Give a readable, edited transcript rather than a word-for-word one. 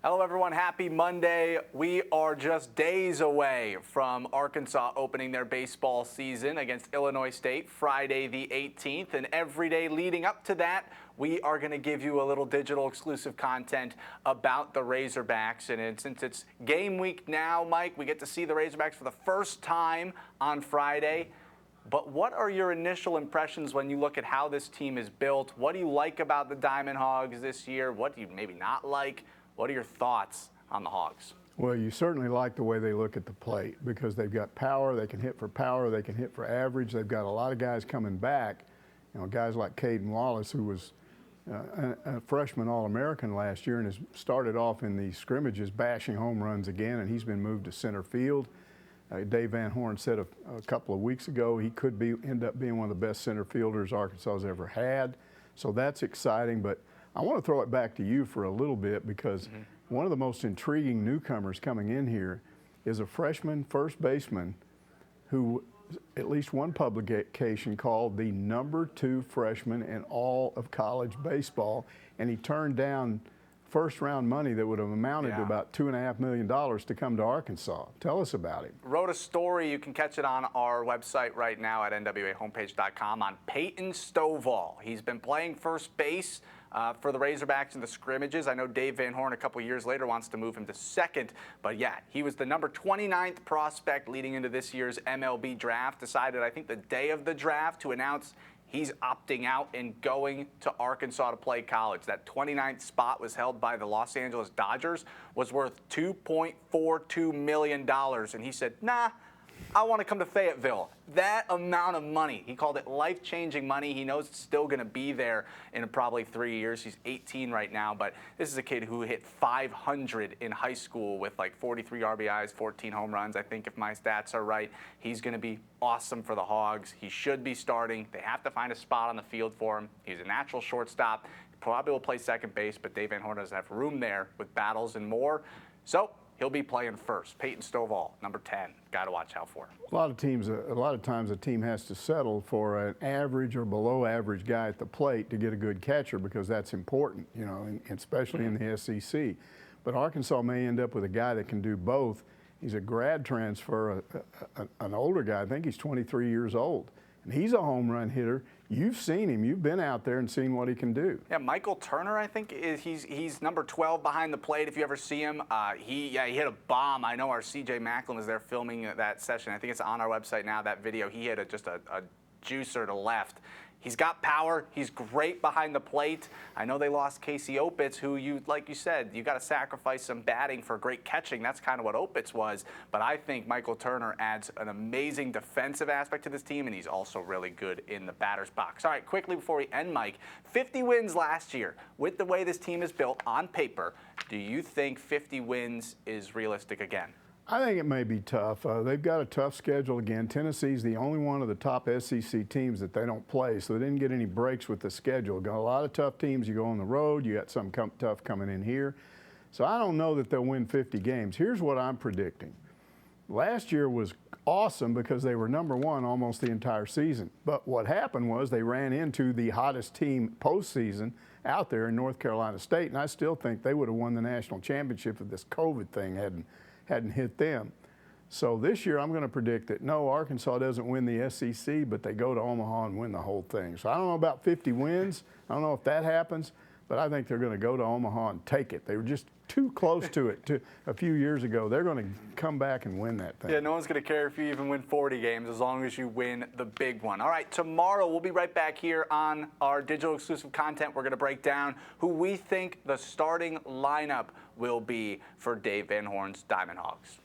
Hello, everyone. Happy Monday. We are just days away from Arkansas opening their baseball season against Illinois State Friday the 18th. And every day leading up to that, we are going to give you a little digital exclusive content about the Razorbacks. And since it's game week now, Mike, we get to see the Razorbacks for the first time on Friday. But what are your initial impressions when you look at how this team is built? What do you like about the Diamond Hogs this year? What do you maybe not like? What are your thoughts on the Hogs? Well, you certainly like the way they look at the plate because they've got power. They can hit for power. They can hit for average. They've got a lot of guys coming back. You know, guys like Caden Wallace, who was a freshman All-American last year and has started off in the scrimmages bashing home runs again, and he's been moved to center field. Dave Van Horn said a couple of weeks ago he could end up being one of the best center fielders Arkansas has ever had. So that's exciting. But I want to throw it back to you for a little bit because one of the most intriguing newcomers coming in here is a freshman first baseman who at least one publication called the #2 freshman in all of college baseball, and he turned down first-round money that would have amounted to about $2.5 million to come to Arkansas. Tell us about it. Wrote a story. You can catch it on our website right now at nwahomepage.com on Peyton Stovall. He's been playing first base for the Razorbacks in the scrimmages. I know Dave Van Horn a couple years later wants to move him to second, but yeah, he was the number 29th prospect leading into this year's MLB draft. Decided, I think, the day of the draft to announce he's opting out and going to Arkansas to play college. That 29th spot was held by the Los Angeles Dodgers, was worth $2.42 million, and he said, nah, I want to come to Fayetteville. That amount of money, he called it life-changing money. He knows it's still going to be there in probably 3 years. He's 18 right now, but this is a kid who hit 500 in high school with like 43 RBIs, 14 home runs, I think, if my stats are right. He's going to be awesome for the Hogs. He should be starting. They have to find a spot on the field for him. He's a natural shortstop. He probably will play second base, but Dave Van Horn doesn't have room there with battles and more. So he'll be playing first. Peyton Stovall, number 10. Got to watch out for. A lot of times a team has to settle for an average or below average guy at the plate to get a good catcher because that's important, you know, especially in the SEC. But Arkansas may end up with a guy that can do both. He's a grad transfer, an older guy. I think he's 23 years old. And he's a home run hitter. You've seen him. You've been out there and seen what he can do. Yeah, Michael Turner, I think, he's number 12 behind the plate. If you ever see him, he hit a bomb. I know our CJ Macklin was there filming that session. I think it's on our website now, that video. He hit just a juicer to left. He's got power. He's great behind the plate. I know they lost Casey Opitz, who, like you said, you got to sacrifice some batting for great catching. That's kind of what Opitz was. But I think Michael Turner adds an amazing defensive aspect to this team, and he's also really good in the batter's box. All right, quickly before we end, Mike, 50 wins last year. With the way this team is built on paper, do you think 50 wins is realistic again? I think it may be tough. They've got a tough schedule again. Tennessee's the only one of the top SEC teams that they don't play, so they didn't get any breaks with the schedule. Got a lot of tough teams. You go on the road. You got some tough coming in here. So I don't know that they'll win 50 games. Here's what I'm predicting. Last year was awesome because they were #1 almost the entire season. But what happened was they ran into the hottest team postseason out there in North Carolina State, and I still think they would have won the national championship if this COVID thing hadn't hit them. So this year I'm going to predict that no, Arkansas doesn't win the SEC, but they go to Omaha and win the whole thing. So I don't know about 50 wins. I don't know if that happens, but I think they're going to go to Omaha and take it. They were just too close to it a few years ago. They're going to come back and win that thing. Yeah, no one's going to care if you even win 40 games as long as you win the big one. All right, tomorrow we'll be right back here on our digital exclusive content. We're going to break down who we think the starting lineup will be for Dave Van Horn's Diamond Hogs.